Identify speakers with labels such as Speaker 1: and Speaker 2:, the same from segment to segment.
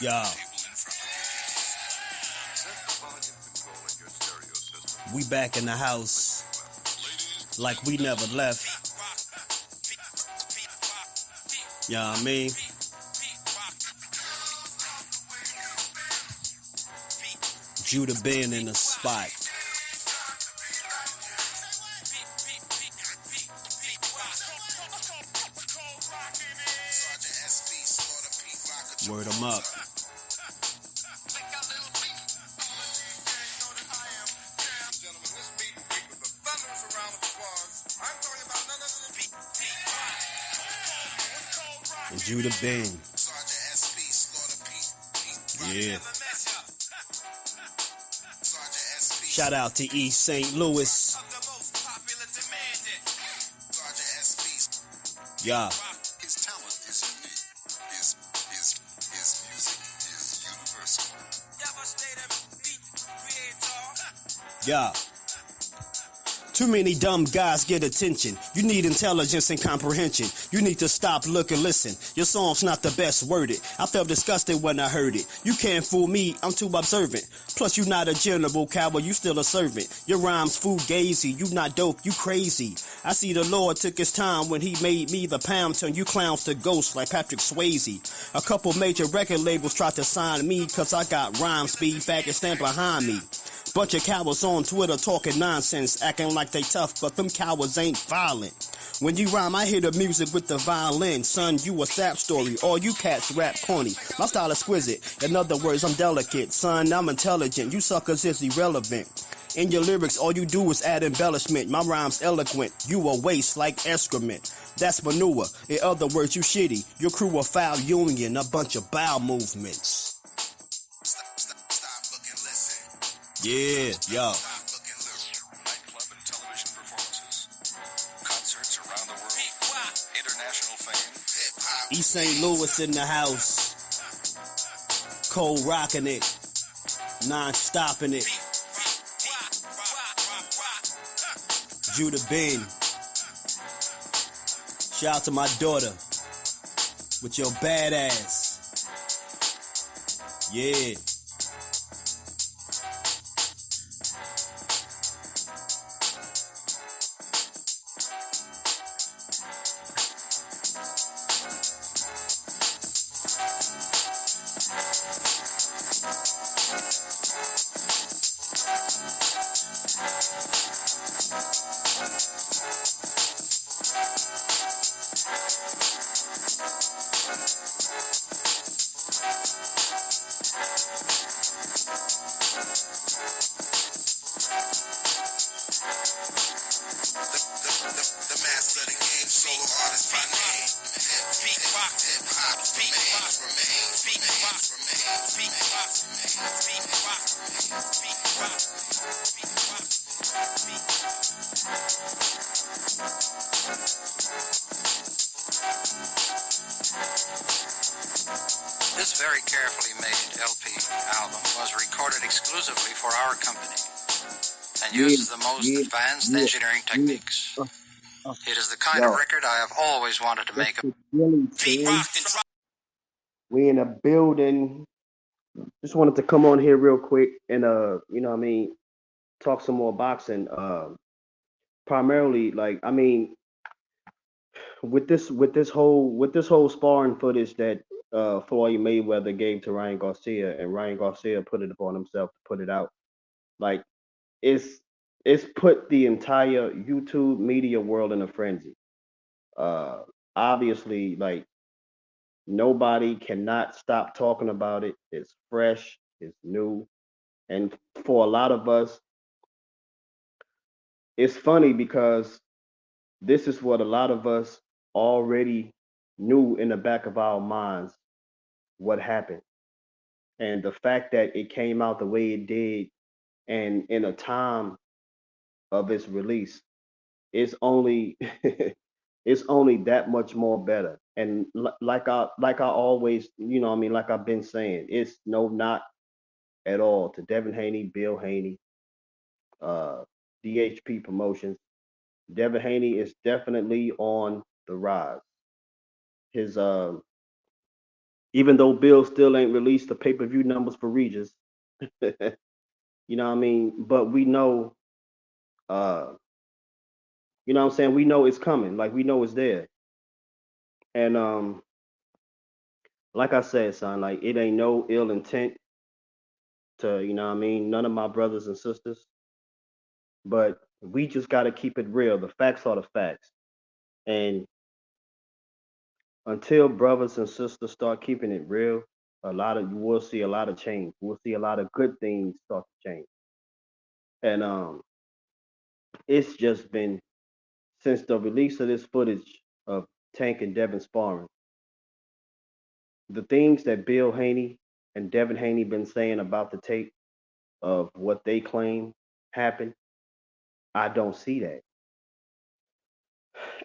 Speaker 1: Yeah. We back in the house like we never left. Yeah, I mean, Judah been in the spot. Word 'em up. And Judah Ben. Yeah. Shout out to East St. Louis. Yeah.
Speaker 2: His talent is unique. His music is universal.
Speaker 1: Yeah. Too many dumb guys get attention. You need intelligence and comprehension. You need to stop, look, and listen. Your song's not the best worded. I felt disgusted when I heard it. You can't fool me, I'm too observant. Plus, you not a general cowboy, you still a servant. Your rhymes fugazi, you not dope, you crazy. I see the Lord took his time when he made me the pound, turn you clowns to ghosts like Patrick Swayze. A couple major record labels tried to sign me, cause I got rhyme speed, faggot stand behind me. Bunch of cowards on Twitter talking nonsense, acting like they tough, but them cowards ain't violent. When you rhyme, I hear the music with the violin. Son, you a sap story. All you cats rap corny. My style exquisite. In other words, I'm delicate. Son, I'm intelligent. You suckers is irrelevant. In your lyrics, all you do is add embellishment. My rhyme's eloquent. You a waste like excrement. That's manure. In other words, you shitty. Your crew a foul union. A bunch of bowel movements. Yeah, yo.
Speaker 2: Nightclub and television performances, concerts around the world, international fame.
Speaker 1: East St. Louis in the house. Cold rocking it. Non-stopping it. Judah Ben. Shout out to my daughter. With your badass. Yeah.
Speaker 3: This very carefully made LP album was recorded exclusively for our company and uses the most advanced engineering techniques. It is the kind of record I have always wanted to make.
Speaker 1: We in a building. Just wanted to come on here real quick and you know what I mean, talk some more boxing. Primarily, like, I mean, with this whole sparring footage that Floyd Mayweather gave to Ryan Garcia, and Ryan Garcia put it upon himself to put it out. Like, it's it's put the entire YouTube media world in a frenzy. Uh, Obviously, like, nobody cannot stop talking about it. It's fresh, it's new, and for a lot of us, it's funny because this is what a lot of us already knew in the back of our minds what happened. And the fact that it came out the way it did and in a time of its release, it's only it's only that much more better. And like I always, you know what I mean, like I've been saying, it's no knock at all to Devin Haney, Bill Haney, uh, DHP Promotions. Devin Haney is definitely on the rise. His Even though Bill still ain't released the pay-per-view numbers for Regis. You know what I mean? But we know, uh, you know what I'm saying? We know it's coming. Like we know it's there. And like I said, son, like it ain't no ill intent to, you know what I mean, none of my brothers and sisters. But we just gotta keep it real. The facts are the facts. And until brothers and sisters start keeping it real, you will see a lot of change. We'll see a lot of good things start to change. And it's just been since the release of this footage of Tank and Devin sparring, the things that Bill Haney and Devin Haney been saying about the tape of what they claim happened, I don't see that.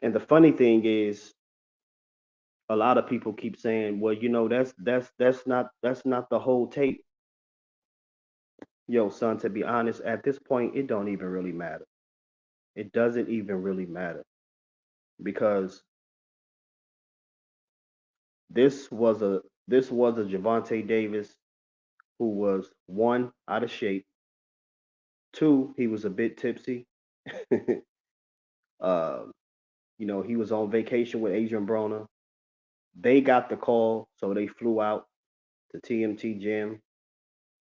Speaker 1: And the funny thing is, a lot of people keep saying, "Well, you know, that's not the whole tape." Yo, son, to be honest, at this point, it don't even really matter. It doesn't even really matter because this was a Javante Davis who was one out of shape, two he was a bit tipsy. uh, he was on vacation with Adrian Broner. They got the call, so they flew out to TMT gym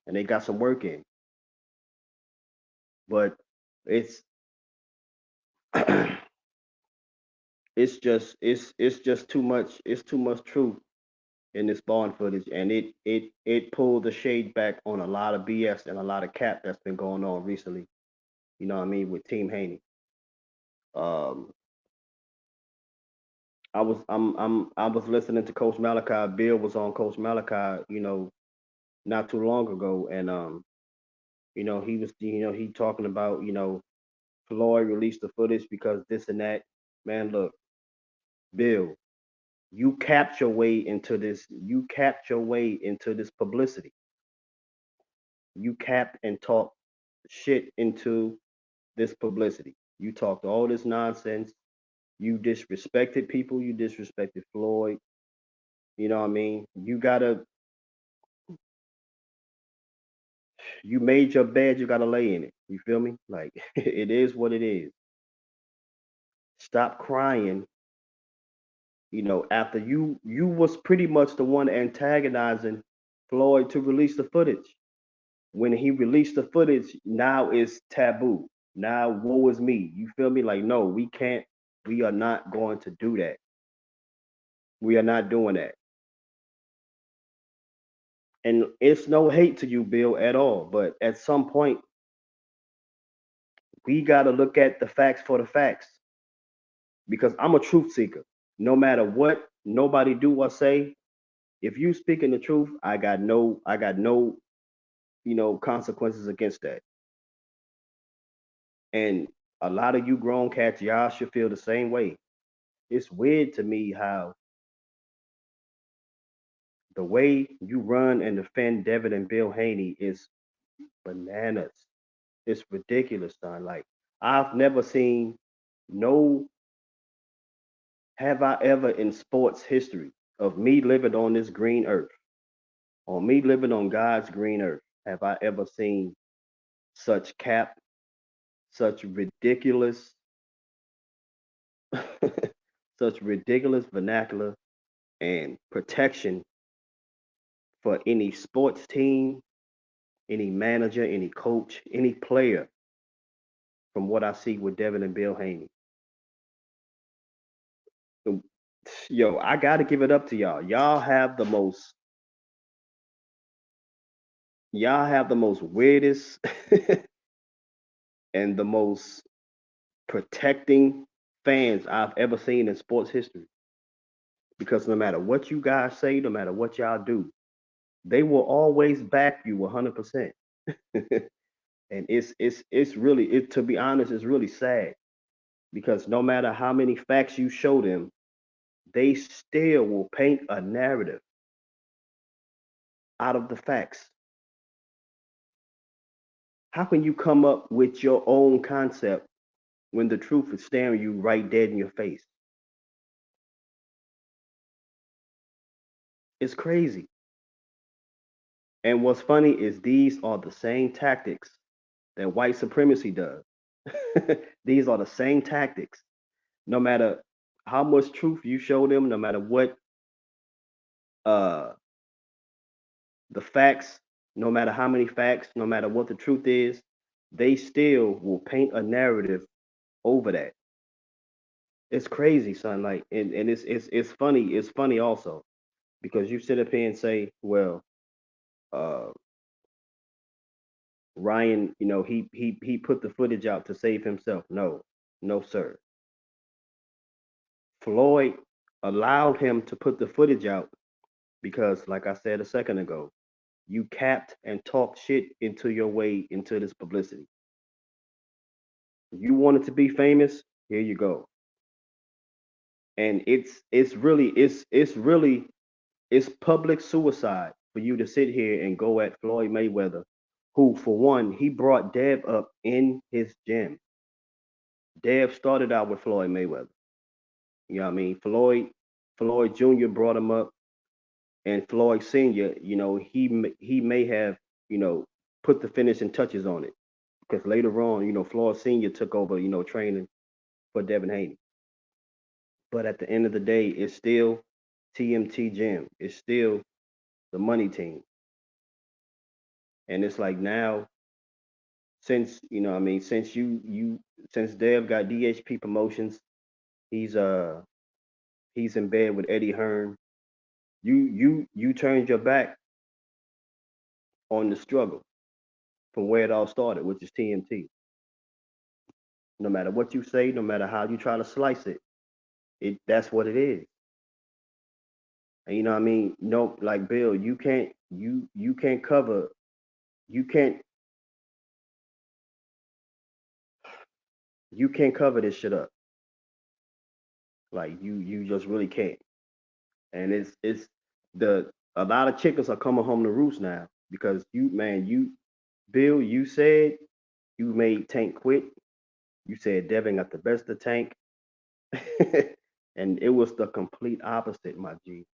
Speaker 1: and they got some work in. But it's it's just too much. It's too much truth in this Bond footage, and it pulled the shade back on a lot of BS and a lot of cap that's been going on recently. You know what I mean with Team Haney. Um, I was listening to Coach Malachi. Bill was on Coach Malachi, not too long ago, and he was, he talking about, Floyd released the footage because this and that. Man, look, Bill, you capped your way into this. You capped your way into this publicity. You capped and talked shit into this publicity. You talked all this nonsense. You disrespected people. You disrespected Floyd. You know what I mean? You made your bed. You gotta lay in it. You feel me? Like it is what it is. Stop crying. After you was pretty much the one antagonizing Floyd to release the footage. When he released the footage, now it's taboo. Now, woe is me. You feel me? Like, no, we can't. We are not going to do that. We are not doing that. And it's no hate to you, Bill, at all. But at some point, we got to look at the facts for the facts. Because I'm a truth seeker. No matter what nobody do or say, if you speaking the truth, I got no, consequences against that. And a lot of you grown cats, y'all should feel the same way. It's weird to me how the way you run and defend Devin and Bill Haney is bananas. It's ridiculous, son. Like I've never seen no have I ever in sports history of me living on this green earth, or me living on God's green earth, have I ever seen such cap, such ridiculous, such ridiculous vernacular and protection for any sports team, any manager, any coach, any player from what I see with Devin and Bill Haney. So, yo, I gotta give it up to y'all. Y'all have the most weirdest and the most protecting fans I've ever seen in sports history. Because no matter what you guys say, no matter what y'all do, they will always back you 100%. And it's really to be honest, it's really sad because no matter how many facts you show them, they still will paint a narrative out of the facts. How can you come up with your own concept when the truth is staring you right dead in your face?
Speaker 4: It's crazy. And what's funny is these are the same tactics that white supremacy does. These are the same tactics. No matter how much truth you show them, no matter what uh, the facts, no matter how many facts, no matter what the truth is, they still will paint a narrative over that. It's crazy, son. Like, and it's funny. It's funny also because you sit up here and say, well, uh, Ryan, he put the footage out to save himself. No, no, sir. Floyd allowed him to put the footage out because, like I said a second ago, you capped and talked shit into your way into this publicity. You wanted to be famous, here you go. And it's public suicide for you to sit here and go at Floyd Mayweather, who for one, he brought Dev up in his gym. Dev started out with Floyd Mayweather. You know what I mean? Floyd Jr. brought him up, and Floyd Sr. He may have put the finishing touches on it because later on, Floyd Sr. took over training for Devin Haney. But at the end of the day, it's still TMT Gym. It's still the money team, and it's like now since since Dev got DHP Promotions, he's he's in bed with Eddie Hearn. You turned your back on the struggle from where it all started, which is TMT. No matter what you say, no matter how you try to slice it, that's what it is. And you know what I mean? No, like Bill, you can't cover you can't you can't cover this shit up. Like you just really can't. And it's the a lot of chickens are coming home to roost now because Bill, you said you made Tank quit. You said Devin got the best of Tank. And it was the complete opposite, my G.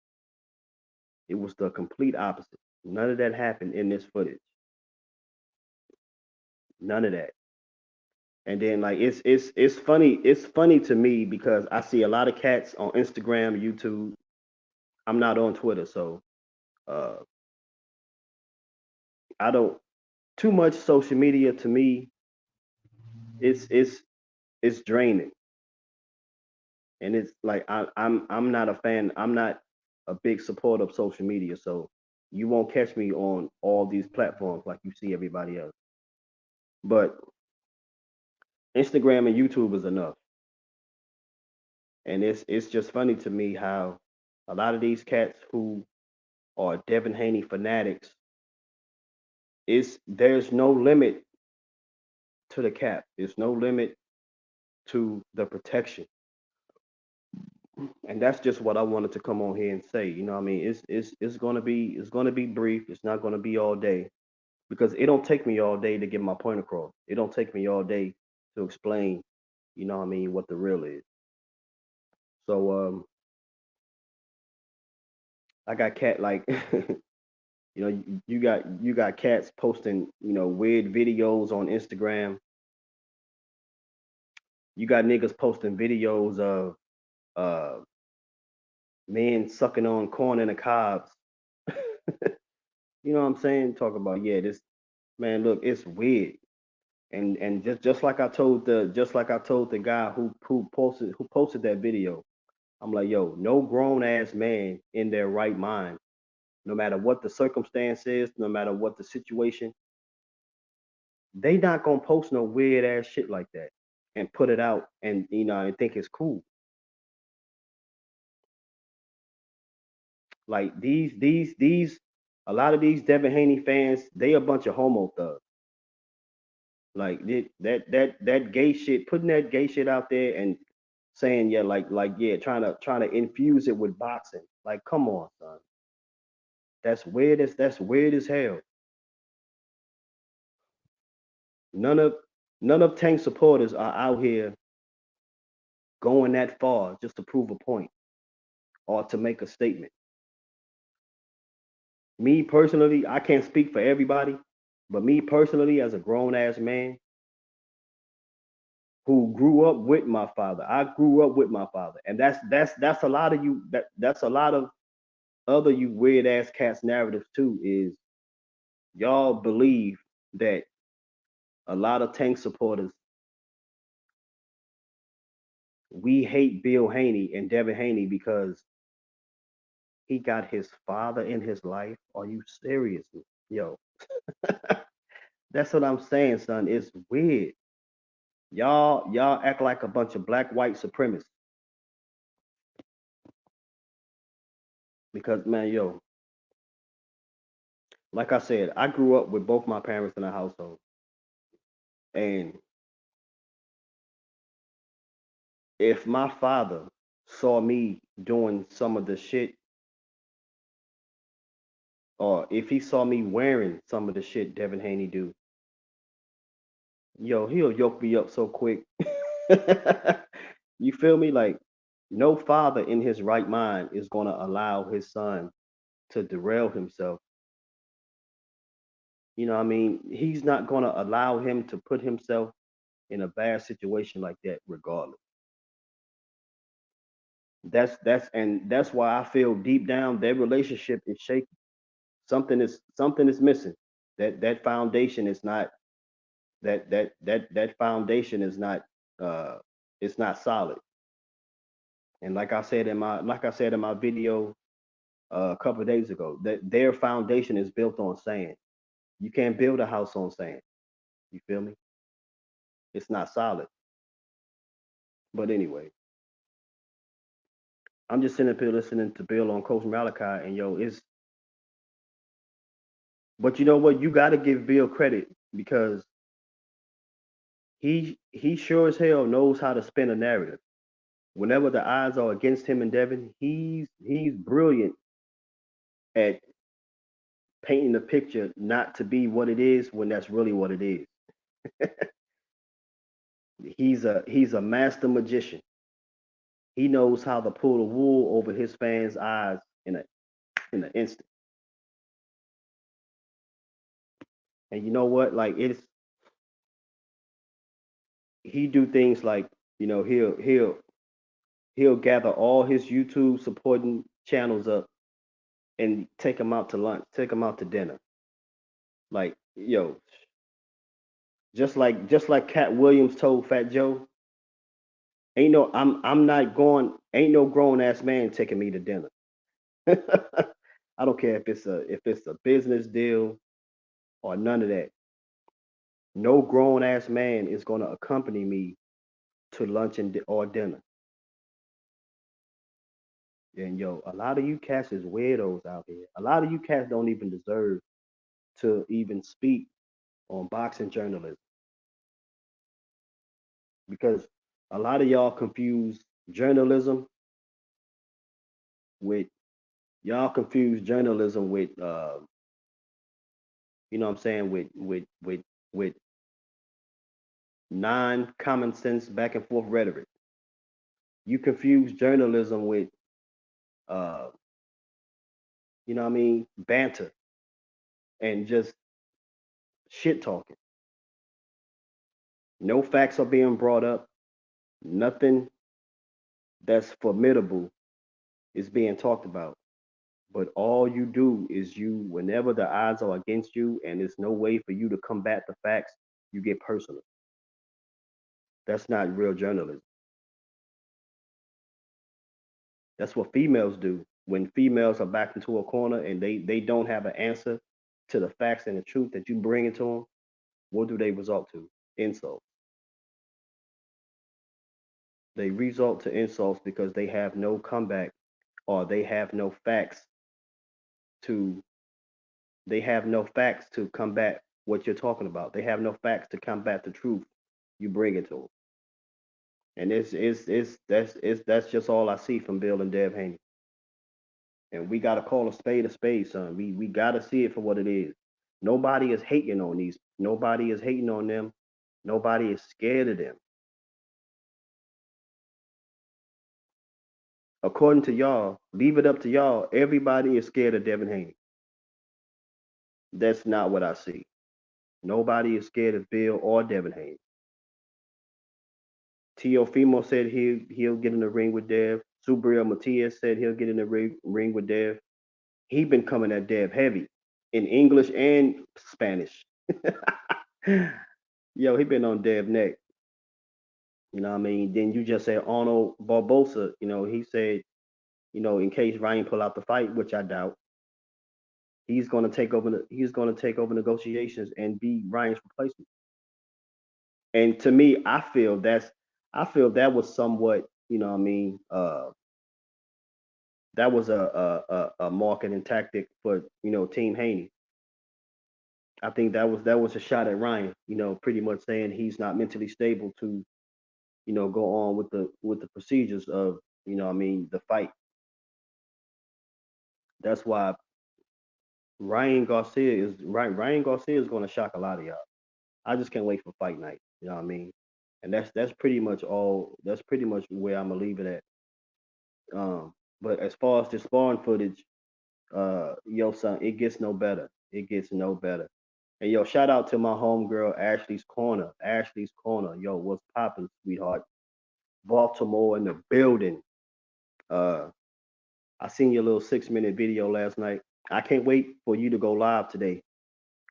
Speaker 4: It was the complete opposite. None of that happened in this footage. None of that. And then like it's funny to me because I see a lot of cats on Instagram, YouTube. I'm not on Twitter, so uh I don't too much social media to me. It's draining, and it's like I'm not a fan. I'm not a big supporter of social media, so you won't catch me on all these platforms like you see everybody else. But Instagram and YouTube is enough, and it's just funny to me how a lot of these cats who are Devin Haney fanatics is there's no limit to the cap. There's no limit to the protection. And that's just what I wanted to come on here and say. You know what I mean? It's gonna be brief. It's not gonna be all day because it don't take me all day to get my point across. It don't take me all day to explain, what I mean, what the real is. So I got cat like you got cats posting, weird videos on Instagram. You got niggas posting videos of uh men sucking on corn in the cobs. You know what I'm saying? Talk about, yeah, this man, look, it's weird. And just like I told the guy who posted that video, I'm like, yo, no grown ass man in their right mind, no matter what the circumstance is, no matter what the situation, they not gonna post no weird ass shit like that and put it out and and think it's cool. Like these a lot of these Devin Haney fans, they a bunch of homo thugs. Like that gay shit, putting that gay shit out there and saying, yeah, like yeah, trying to infuse it with boxing. Like, come on, son. That's weird as hell. None of none of Tank supporters are out here going that far just to prove a point or to make a statement. Me personally, I can't speak for everybody, but me personally, as a grown ass man who grew up with my father, I grew up with my father, and that's a lot of you. That's a lot of other you weird ass cats narratives too. Is y'all believe that a lot of Tank supporters we hate Bill Haney and Devin Haney because he got his father in his life. Are you serious? Yo, that's what I'm saying, son. It's weird. Y'all act like a bunch of black white supremacists. Because man, yo, like I said, I grew up with both my parents in the household. And if my father saw me doing some of the shit, or if he saw me wearing some of the shit Devin Haney do, yo, he'll yoke me up so quick. You feel me? Like, no father in his right mind is going to allow his son to derail himself. You know what I mean? He's not going to allow him to put himself in a bad situation like that, regardless. That's why I feel deep down their relationship is shaky. Something is missing. That foundation is not that foundation is not uh it's not solid. And like I said in my video a couple of days ago, that their foundation is built on sand. You can't build a house on sand. You feel me? It's not solid. But anyway, I'm just sitting up here listening to Bill on Coach Malachi, and yo, it's but you know what? You got to give Bill credit because he sure as hell knows how to spin a narrative. Whenever the odds are against him and Devin, he's brilliant at painting the picture not to be what it is when that's really what it is. He's a master magician. He knows how to pull the wool over his fans' eyes in an instant. And you know what? Like it's he do things like he'll gather all his YouTube supporting channels up and take them out to lunch, take them out to dinner. Like yo, just like Cat Williams told Fat Joe, I'm not going. Ain't no grown ass man taking me to dinner. I don't care if it's a business deal or none of that. No grown ass man is going to accompany me to lunch or dinner. And yo, a lot of you cats is weirdos out here. A lot of you cats don't even deserve to even speak on boxing journalism because a lot of y'all confuse journalism with you know what I'm saying with non common sense back and forth rhetoric. You confuse journalism with uh you know what I mean banter and just shit talking. No facts are being brought up. Nothing that's formidable is being talked about. But all you do is whenever the odds are against you and there's no way for you to combat the facts, you get personal. That's not real journalism. That's what females do. When females are backed into a corner and they don't have an answer to the facts and the truth that you bring into them, what do they resort to? Insults. They resort to insults because they have no comeback or to they have no facts to combat what you're talking about. They have no facts to combat the truth you bring it to them. And that's just all I see from Bill and Dev Haney. And we gotta call a spade, son. We gotta see it for what it is. Nobody is hating on these. Nobody is hating on them. Nobody is scared of them. According to y'all, leave it up to y'all. Everybody is scared of Devin Haney. That's not what I see. Nobody is scared of Bill or Devin Haney. Teofimo said he'll get in the ring with Dev. Subriel Matias said he'll get in the ring with Dev. He been coming at Dev heavy in English and Spanish. Yo, he been on Dev neck. You know what I mean? Then you just said Arnold Barbosa. He said, in case Ryan pull out the fight, which I doubt, he's gonna take over. He's gonna take over negotiations and be Ryan's replacement. And to me, I feel that was somewhat, what I mean, that was a marketing tactic for Team Haney. I think that was a shot at Ryan. Pretty much saying he's not mentally stable to go on with the procedures of what I mean, the fight. That's why Ryan Garcia is going to shock a lot of y'all. I just can't wait for fight night. You know what I mean? And that's pretty much all. That's pretty much where I'm gonna leave it at. But as far as the sparring footage, yo, son, it gets no better. It gets no better. And yo, shout out to my homegirl Ashley's Corner. Ashley's Corner. Yo, what's poppin', sweetheart? Baltimore in the building. Uh, I seen your little 6-minute video last night. I can't wait for you to go live today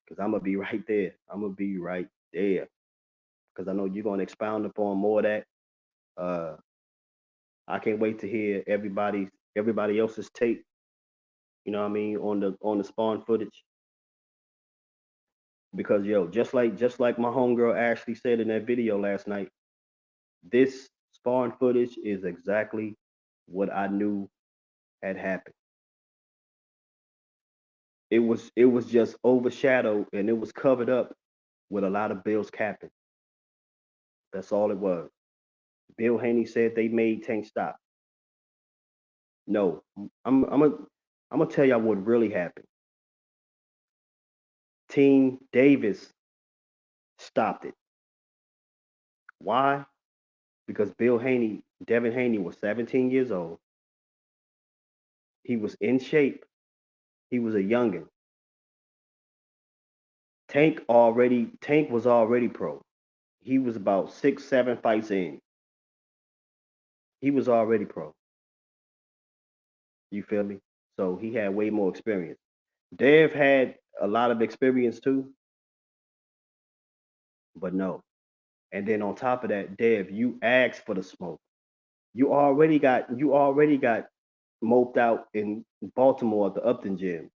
Speaker 4: because I'm gonna be right there. I'm gonna be right there because I know you're gonna expound upon more of that. Uh, I can't wait to hear everybody else's take. You know what I mean on the spawn footage because yo, just like my homegirl Ashley said in that video last night, this spawn footage is exactly what I knew had happened. It was just overshadowed and it was covered up with a lot of Bills capping. That's all it was. Bill Haney said they made Tank stop. No, I'm gonna tell y'all what really happened. Team Davis stopped it. Why? Because Devin Haney was 17 years old. He was in shape. He was a youngin. Tank was already pro. He was about 6, 7 fights in. He was already pro. You feel me? So he had way more experience. Dev had a lot of experience too, but no. And then on top of that, Dev, you asked for the smoke. You already got moped out in Baltimore at the Upton gym,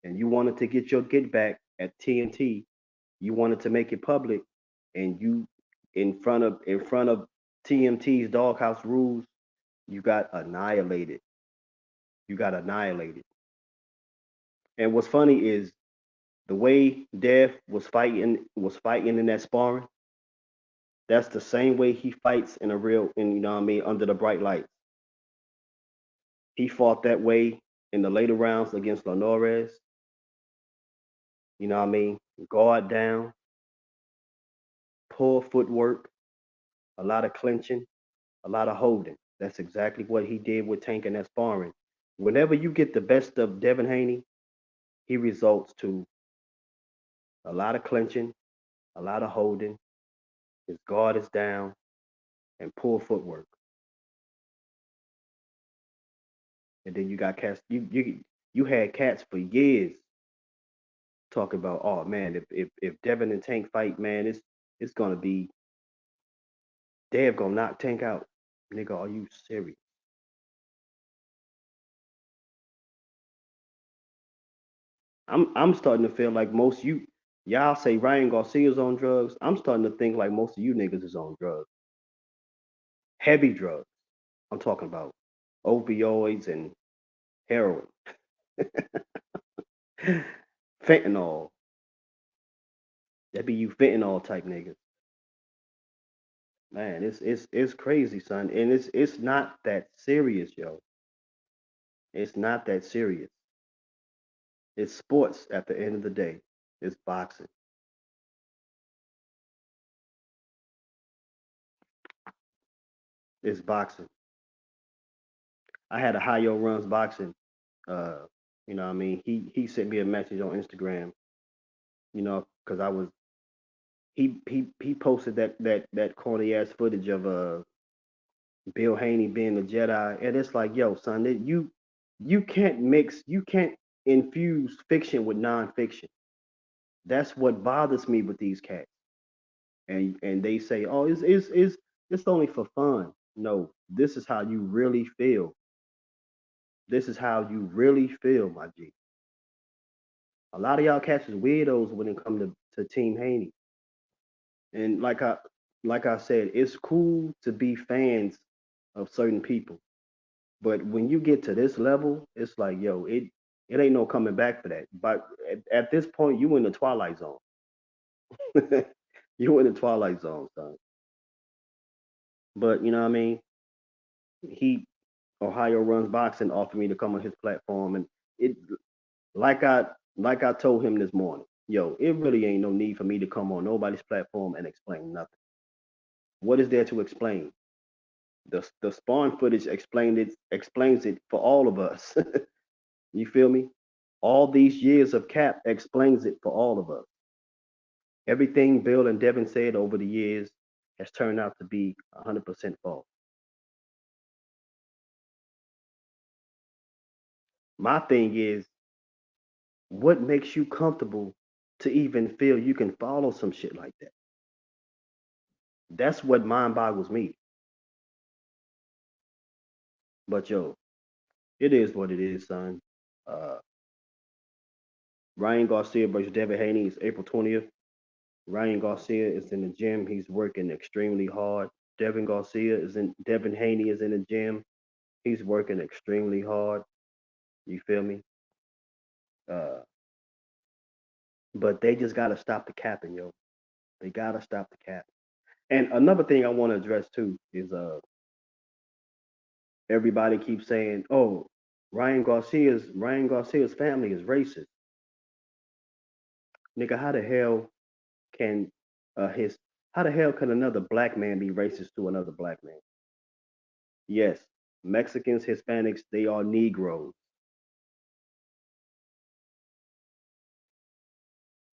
Speaker 4: and you wanted to get your get back at TNT. You wanted to make it public, and you in front of TMT's doghouse rules, you got annihilated. You got annihilated. And what's funny is the way Dev was fighting in that sparring. That's the same way he fights in you know what I mean, under the bright lights. He fought that way in the later rounds against Linares. You know what I mean? Guard down, poor footwork, a lot of clinching, a lot of holding. That's exactly what he did with Tank in that sparring. Whenever you get the best of Devin Haney, he results to a lot of clinching, a lot of holding. His guard is down, and poor footwork. And then you got cats. You had cats for years talking about, oh man, if Devin and Tank fight, man, it's gonna be Dev gonna knock Tank out. Nigga, are you serious? I'm starting to feel like y'all say Ryan Garcia's on drugs. I'm starting to think like most of you niggas is on drugs. Heavy drugs. I'm talking about opioids and heroin, fentanyl. That be you fentanyl type niggas. Man, it's crazy, son. And it's not that serious, yo. It's not that serious. It's sports at the end of the day. It's boxing. It's boxing. I had a High Yo Runs boxing uh You know what I mean? He sent me a message on Instagram, you know, because I was he posted that corny ass footage of Bill Haney being the Jedi, and it's like, yo, son, you can't you can't infuse fiction with nonfiction. That's what bothers me with these cats. And they say, oh, it's only for fun. No, this is how you really feel. This is how you really feel, my G. A lot of y'all cats is weirdos when it comes to Team Haney. And like I said, it's cool to be fans of certain people. But when you get to this level, it's like, yo, it ain't no coming back for that. But at this point, you in the twilight zone. You in the twilight zone, son. But you know what I mean? He Ohio runs boxing offered me to come on his platform, and it like I like I told him this morning, yo, it really ain't no need for me to come on nobody's platform and explain nothing. What is there to explain? The spawn footage explains it for all of us. You feel me? All these years of cap explains it for all of us. Everything Bill and Devin said over the years has turned out to be 100% false. My thing is, what makes you comfortable to even feel you can follow some shit like that? That's what mind boggles me. But yo, it is what it is, son. Uh, Ryan Garcia versus Devin Haney is April 20th. Ryan Garcia is in the gym. He's working extremely hard. Devin Haney is in the gym. He's working extremely hard. You feel me? Uh, but they just gotta stop the capping, yo. They gotta stop the cap. And another thing I want to address too is everybody keeps saying, oh, Ryan Garcia's family is racist. Nigga, can his how the hell can another black man be racist to another black man? Yes, Mexicans, Hispanics, they are Negroes.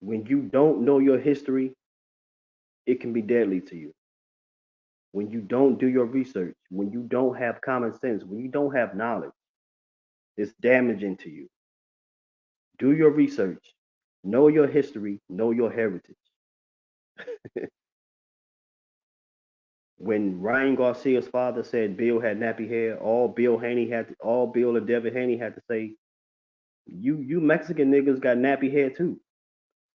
Speaker 4: When you don't know your history, it can be deadly to you. When you don't do your research, when you don't have common sense, when you don't have knowledge, it's damaging to you. Do your research, know your history, know your heritage. When Ryan Garcia's father said Bill had nappy hair, all Bill and Devin Haney had to say, you Mexican niggas got nappy hair too.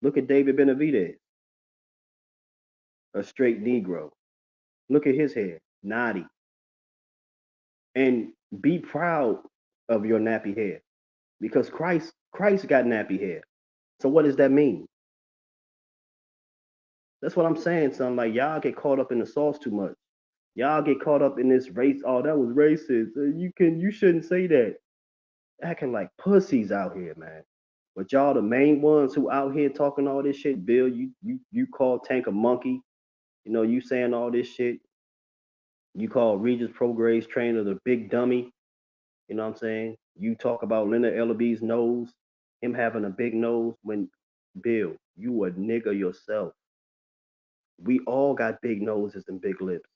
Speaker 4: Look at David Benavidez, a straight Negro. Look at his hair, naughty. And be proud of your nappy hair. Because Christ got nappy hair. So what does that mean? That's what I'm saying, son. Like y'all get caught up in the sauce too much. Y'all get caught up in this race. Oh, that was racist. You shouldn't say that. Acting like pussies out here, man. But y'all the main ones who out here talking all this shit. Bill, you call Tank a monkey. You know, you saying all this shit. You call Regis Prograis trainer the big dummy. You know what I'm saying? You talk about Leonard Ellaby's nose, him having a big nose when Bill, you a nigga yourself. We all got big noses and big lips.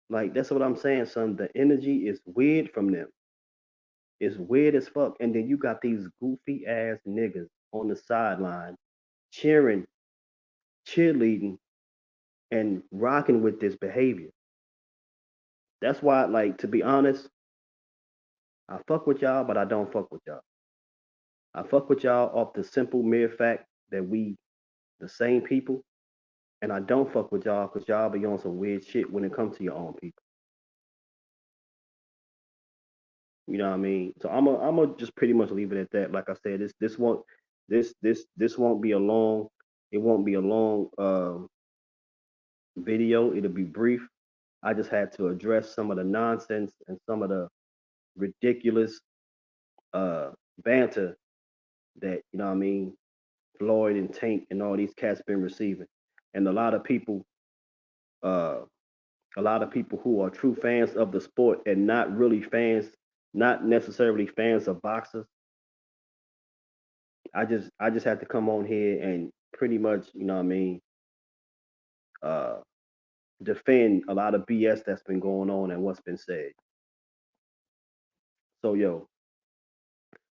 Speaker 4: Like that's what I'm saying, son. The energy is weird from them. It's weird as fuck. And then you got these goofy ass niggas on the sideline cheering, cheerleading, and rocking with this behavior. That's why, like, to be honest, I fuck with y'all, but I don't fuck with y'all. I fuck with y'all off the simple mere fact that we the same people, and I don't fuck with y'all because y'all be on some weird shit when it comes to your own people. You know what I mean? So I'm just pretty much leave it at that. Like I said, this won't be a long it won't be a long video. It'll be brief. I just had to address some of the nonsense and some of the ridiculous uh banter that you know what I mean Floyd and Tank and all these cats been receiving, and uh a lot of people who are true fans of the sport and not really fans not necessarily fans of boxers. I just had to come on here and pretty much, you know what I mean, uh defend a lot of BS that's been going on and what's been said. So yo,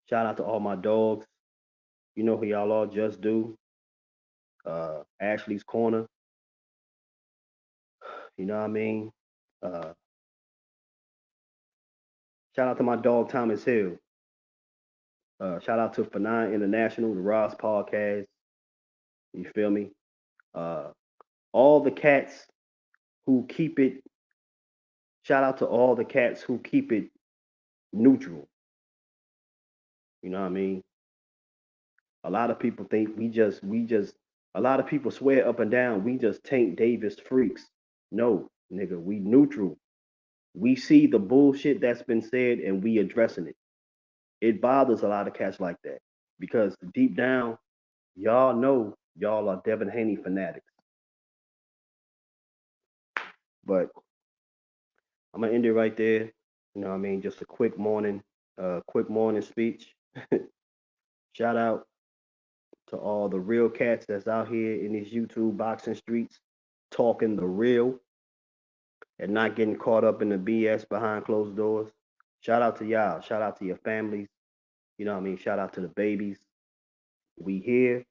Speaker 4: shout out to all my dogs. You know who y'all all just do. Ashley's Corner, you know what I mean? Uh Shout out to my dog Thomas Hill. Shout out to Fanine International, the Ross Podcast. You feel me? Uh all the cats who keep it shout out to all the cats who keep it neutral. You know what I mean? A lot of people think we just a lot of people swear up and down we just Tank Davis freaks. No, nigga, we neutral. We see the bullshit that's been said and we addressing it. It bothers a lot of cats like that because deep down, y'all know y'all are Devin Haney fanatics. But I'm gonna end it right there. You know what I mean? Just a quick morning speech. Shout out to all the real cats that's out here in these YouTube boxing streets talking the real and not getting caught up in the BS behind closed doors. Shout out to y'all. Shout out to your families. You know what I mean? Shout out to the babies. We here.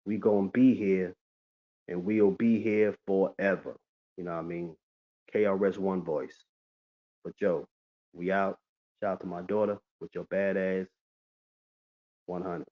Speaker 4: We gonna be here, and we'll be here forever. You know what I mean? KRS-One voice. But yo, we out. Shout out to my daughter with your badass 100.